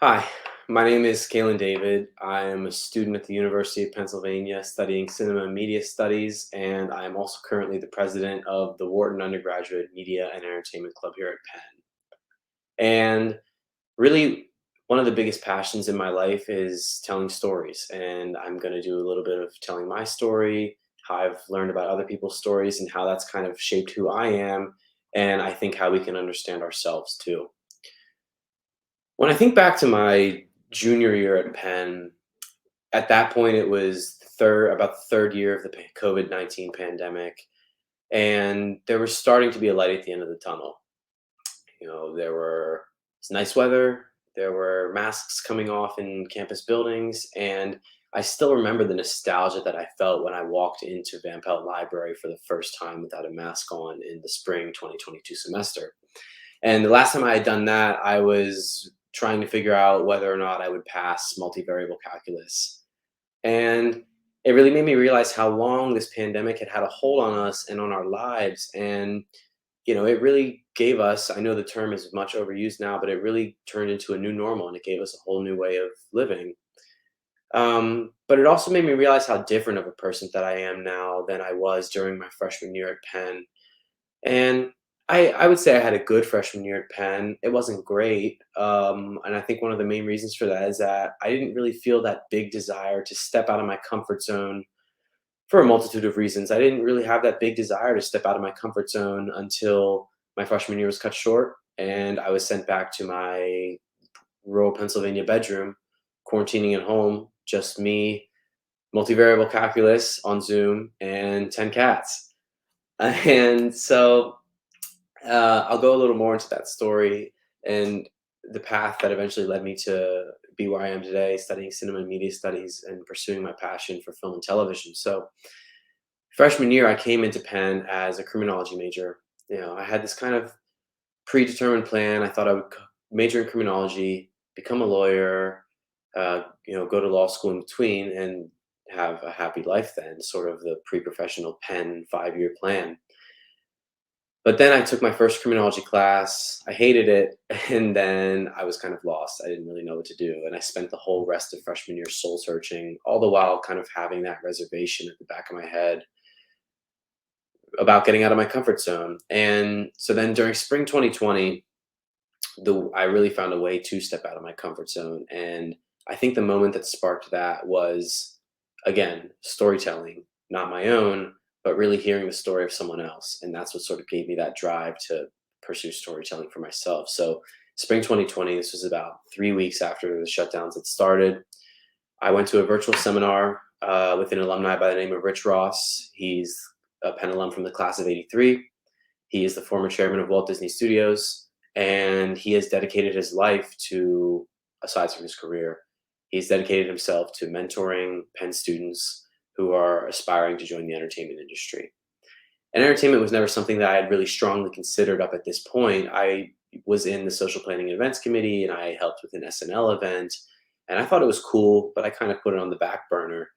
Hi, my name is Caylen David. I am a student at the University of Pennsylvania studying cinema and media studies, and I am also currently the president of the Wharton Undergraduate Media and Entertainment Club here at Penn. And really, one of the biggest passions in my life is telling stories, and I'm going to do a little bit of telling my story, how I've learned about other people's stories, and how that's kind of shaped who I am, and I think how we can understand ourselves too. When I think back to my junior year at Penn, at that point, it was about the third year of the COVID-19 pandemic, and there was starting to be a light at the end of the tunnel. It's nice weather, there were masks coming off in campus buildings, and I still remember the nostalgia that I felt when I walked into Van Pelt Library for the first time without a mask on in the spring 2022 semester. And the last time I had done that, I was trying to figure out whether or not I would pass multivariable calculus. And it really made me realize how long this pandemic had a hold on us and on our lives. And, it really gave us, I know the term is much overused now, but it really turned into a new normal and it gave us a whole new way of living. But it also made me realize how different of a person that I am now than I was during my freshman year at Penn. And I would say I had a good freshman year at Penn. It wasn't great, and I think one of the main reasons for that is that I didn't really feel that big desire to step out of my comfort zone for a multitude of reasons. I didn't really have that big desire to step out of my comfort zone until my freshman year was cut short, and I was sent back to my rural Pennsylvania bedroom, quarantining at home, just me, multivariable calculus on Zoom, and 10 cats. And so I'll go a little more into that story and the path that eventually led me to be where I am today, studying cinema and media studies and pursuing my passion for film and television. So, freshman year, I came into Penn as a criminology major. I had this kind of predetermined plan. I thought I would major in criminology, become a lawyer, go to law school in between, and have a happy life then, sort of the pre professional Penn 5-year plan. But then I took my first criminology class. I hated it, and then I was kind of lost. I didn't really know what to do, and I spent the whole rest of freshman year soul searching, all the while kind of having that reservation at the back of my head about getting out of my comfort zone. And so then during spring 2020, I really found a way to step out of my comfort zone. And I think the moment that sparked that was, again, storytelling, not my own, but really hearing the story of someone else. And that's what sort of gave me that drive to pursue storytelling for myself. So, spring 2020, this was about 3 weeks after the shutdowns had started. I went to a virtual seminar with an alumni by the name of Rich Ross. He's a Penn alum from the class of '83. He is the former chairman of Walt Disney Studios, and he has dedicated his life to, aside from his career, he's dedicated himself to mentoring Penn students who are aspiring to join the entertainment industry. And entertainment was never something that I had really strongly considered up at this point. I was in the social planning and events committee, and I helped with an SNL event, and I thought it was cool, but I kind of put it on the back burner.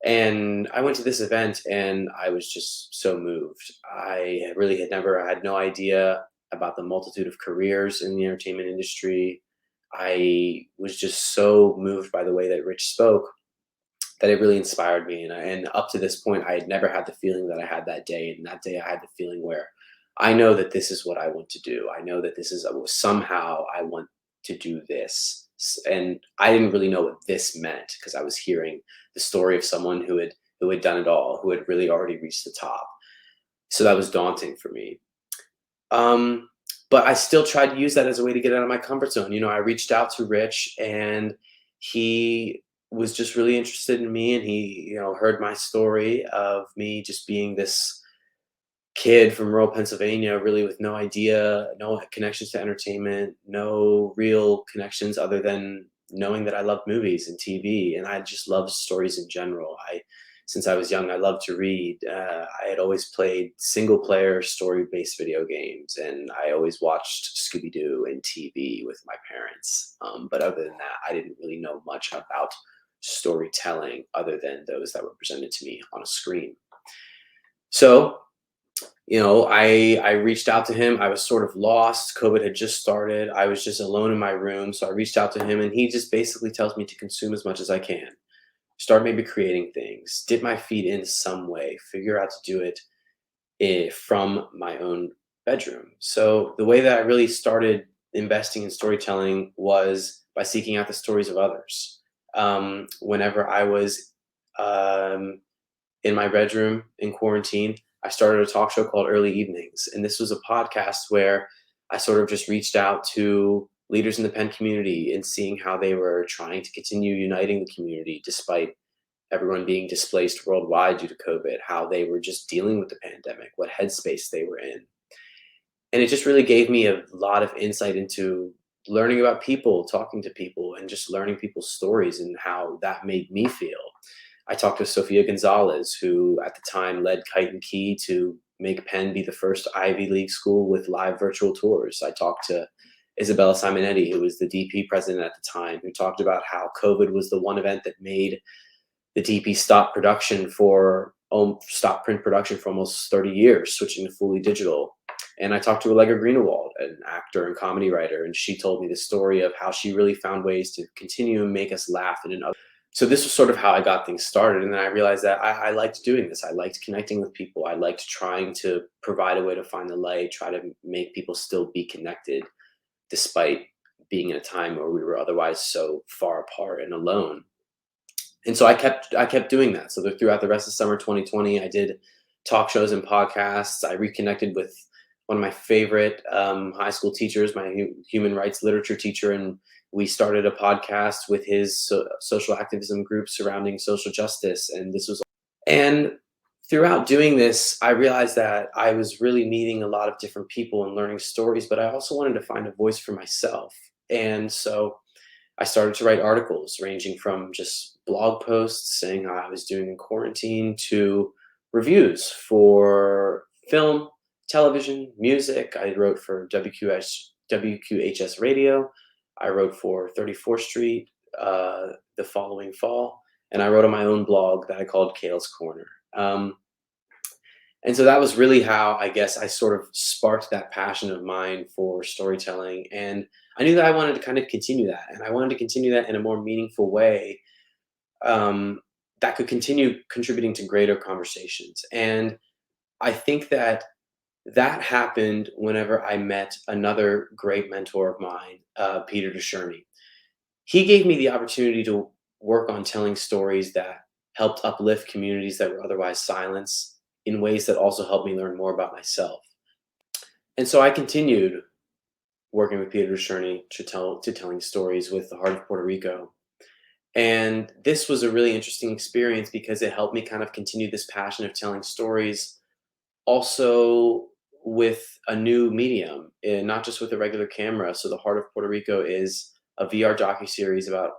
And I went to this event and I was just so moved. I really had no idea about the multitude of careers in the entertainment industry. I was just so moved by the way that Rich spoke that it really inspired me. And up to this point, I had never had the feeling that I had that day. And that day, I had the feeling where I know that this is what I want to do. I know that this is somehow I want to do this. And I didn't really know what this meant because I was hearing the story of someone who had done it all, who had really already reached the top. So that was daunting for me. Um, but I still tried to use that as a way to get out of my comfort zone. I reached out to Rich, and he was just really interested in me, and he, heard my story of me just being this kid from rural Pennsylvania, really with no idea, no connections to entertainment, no real connections other than knowing that I loved movies and TV, and I just loved stories in general. Since I was young, I loved to read. I had always played single-player, story-based video games, and I always watched Scooby Doo and TV with my parents. But other than that, I didn't really know much about storytelling other than those that were presented to me on a screen. So I reached out to him. I was sort of lost. COVID had just started. I was just alone in my room. So I reached out to him, and he just basically tells me to consume as much as I can. Start maybe creating things, dip my feet in some way, figure out to do it from my own bedroom. So the way that I really started investing in storytelling was by seeking out the stories of others. Whenever I was um, in my bedroom in quarantine, I started a talk show called Early Evenings. And this was a podcast where I sort of just reached out to leaders in the Penn community and seeing how they were trying to continue uniting the community despite everyone being displaced worldwide due to COVID, how they were just dealing with the pandemic, what headspace they were in. And it just really gave me a lot of insight into learning about people, talking to people, and just learning people's stories and how that made me feel. I talked to Sofia Gonzalez, who at the time led Kite and Key to make Penn be the first Ivy League school with live virtual tours. I talked to Isabella Simonetti, who was the DP president at the time, who talked about how COVID was the one event that made the DP stop stop print production for almost 30 years, switching to fully digital. And I talked to Allegra Greenewald, an actor and comedy writer, and she told me the story of how she really found ways to continue and make us laugh in another. So this was sort of how I got things started. And then I realized that I liked doing this. I liked connecting with people. I liked trying to provide a way to find the light, try to make people still be connected despite being in a time where we were otherwise so far apart and alone. And so I kept doing that. So throughout the rest of summer 2020, I did talk shows and podcasts. I reconnected with one of my favorite high school teachers, my human rights literature teacher, and we started a podcast with his social activism group surrounding social justice. And throughout doing this, I realized that I was really meeting a lot of different people and learning stories, but I also wanted to find a voice for myself. And so I started to write articles ranging from just blog posts saying how I was doing in quarantine to reviews for film, television, music. I wrote for WQHS Radio. I wrote for 34th Street the following fall. And I wrote on my own blog that I called Kale's Corner. And so that was really how I guess I sort of sparked that passion of mine for storytelling. And I knew that I wanted to kind of continue that. And I wanted to continue that in a more meaningful way that could continue contributing to greater conversations. And I think that that happened whenever I met another great mentor of mine, Peter Desherney. He gave me the opportunity to work on telling stories that helped uplift communities that were otherwise silenced in ways that also helped me learn more about myself. And so I continued working with Peter Desherney to telling stories with the Heart of Puerto Rico. And this was a really interesting experience because it helped me kind of continue this passion of telling stories also with a new medium, and not just with a regular camera. So the Heart of Puerto Rico is a VR docu-series about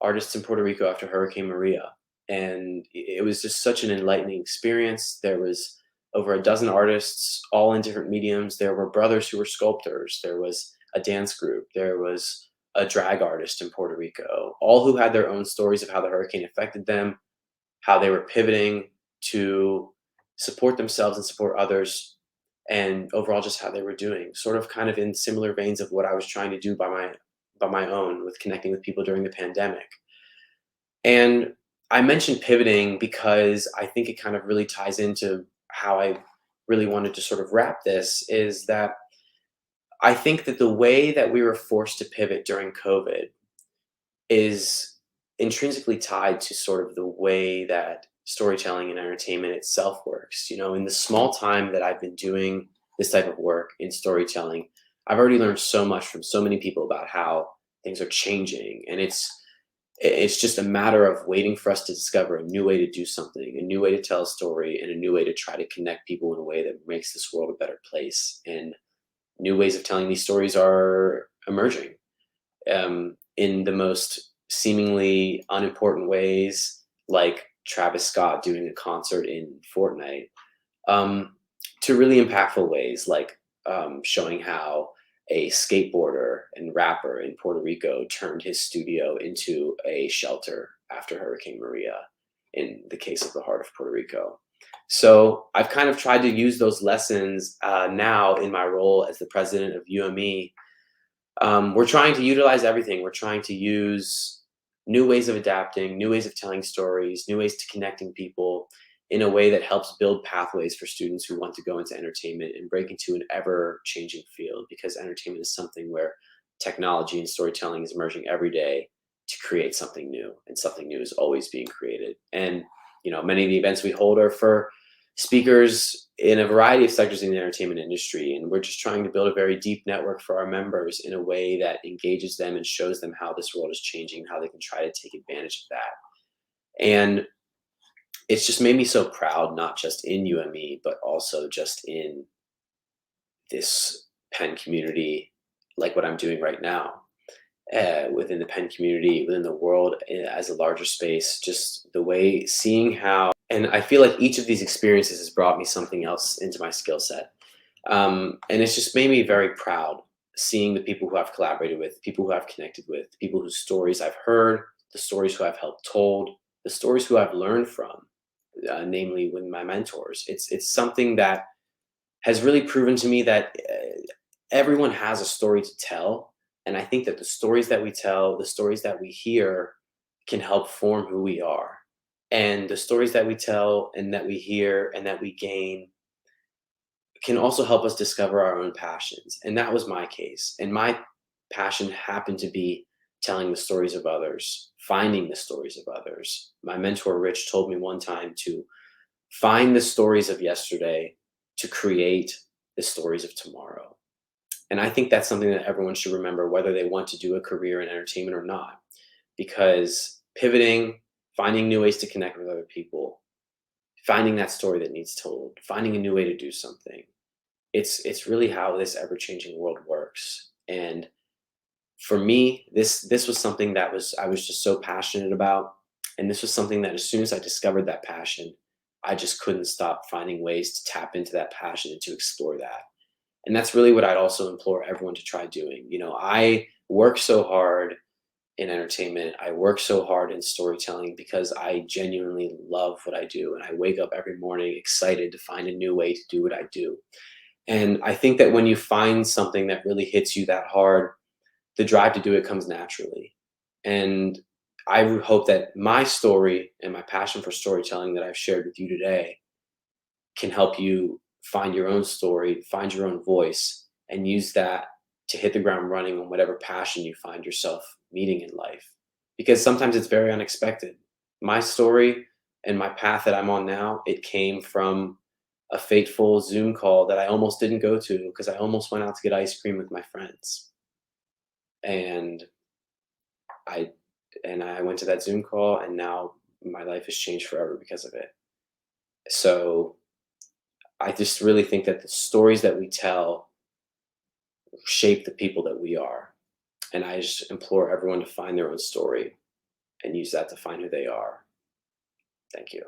artists in Puerto Rico after Hurricane Maria. And it was just such an enlightening experience. There was over a dozen artists, all in different mediums. There were brothers who were sculptors. There was a dance group. There was a drag artist in Puerto Rico, all who had their own stories of how the hurricane affected them, how they were pivoting to support themselves and support others, and overall just how they were doing, sort of kind of in similar veins of what I was trying to do by my own with connecting with people during the pandemic. And I mentioned pivoting because I think it kind of really ties into how I really wanted to sort of wrap this, is that I think that the way that we were forced to pivot during COVID is intrinsically tied to sort of the way that storytelling and entertainment itself works. In the small time that I've been doing this type of work in storytelling, I've already learned so much from so many people about how things are changing. And it's just a matter of waiting for us to discover a new way to do something, a new way to tell a story, and a new way to try to connect people in a way that makes this world a better place. And new ways of telling these stories are emerging in the most seemingly unimportant ways, like Travis Scott doing a concert in Fortnite, to really impactful ways, like showing how a skateboarder and rapper in Puerto Rico turned his studio into a shelter after Hurricane Maria, in the case of the Heart of Puerto Rico. So I've kind of tried to use those lessons now in my role as the president of UME. We're trying to utilize everything. We're trying to use new ways of adapting, new ways of telling stories, new ways to connecting people in a way that helps build pathways for students who want to go into entertainment and break into an ever changing field, because entertainment is something where technology and storytelling is emerging every day to create something new, and something new is always being created. And many of the events we hold are for speakers in a variety of sectors in the entertainment industry, and we're just trying to build a very deep network for our members in a way that engages them and shows them how this world is changing and how they can try to take advantage of that. And it's just made me so proud, not just in UME but also just in this Penn community, like what I'm doing right now, within the Penn community, within the world, as a larger space, just the way seeing how. And I feel like each of these experiences has brought me something else into my skill set. And it's just made me very proud seeing the people who I've collaborated with, people who I've connected with, people whose stories I've heard, the stories who I've helped told, the stories who I've learned from, namely with my mentors. It's something that has really proven to me that everyone has a story to tell. And I think that the stories that we tell, the stories that we hear, can help form who we are. And the stories that we tell and that we hear and that we gain can also help us discover our own passions. And that was my case. And my passion happened to be telling the stories of others, finding the stories of others. My mentor, Rich, told me one time to find the stories of yesterday to create the stories of tomorrow. And I think that's something that everyone should remember, whether they want to do a career in entertainment or not, because pivoting, finding new ways to connect with other people, finding that story that needs told, finding a new way to do something. It's really how this ever-changing world works. And for me, this was something that I was just so passionate about. And this was something that as soon as I discovered that passion, I just couldn't stop finding ways to tap into that passion and to explore that. And that's really what I'd also implore everyone to try doing. I work so hard in entertainment. I work so hard in storytelling because I genuinely love what I do. And I wake up every morning excited to find a new way to do what I do. And I think that when you find something that really hits you that hard, the drive to do it comes naturally. And I hope that my story and my passion for storytelling that I've shared with you today can help you find your own story, find your own voice, and use that to hit the ground running on whatever passion you find yourself meeting in life. Because sometimes it's very unexpected. My story and my path that I'm on now, it came from a fateful Zoom call that I almost didn't go to because I almost went out to get ice cream with my friends. And I I went to that Zoom call, and now my life has changed forever because of it. So I just really think that the stories that we tell shape the people that we are. And I just implore everyone to find their own story and use that to find who they are. Thank you.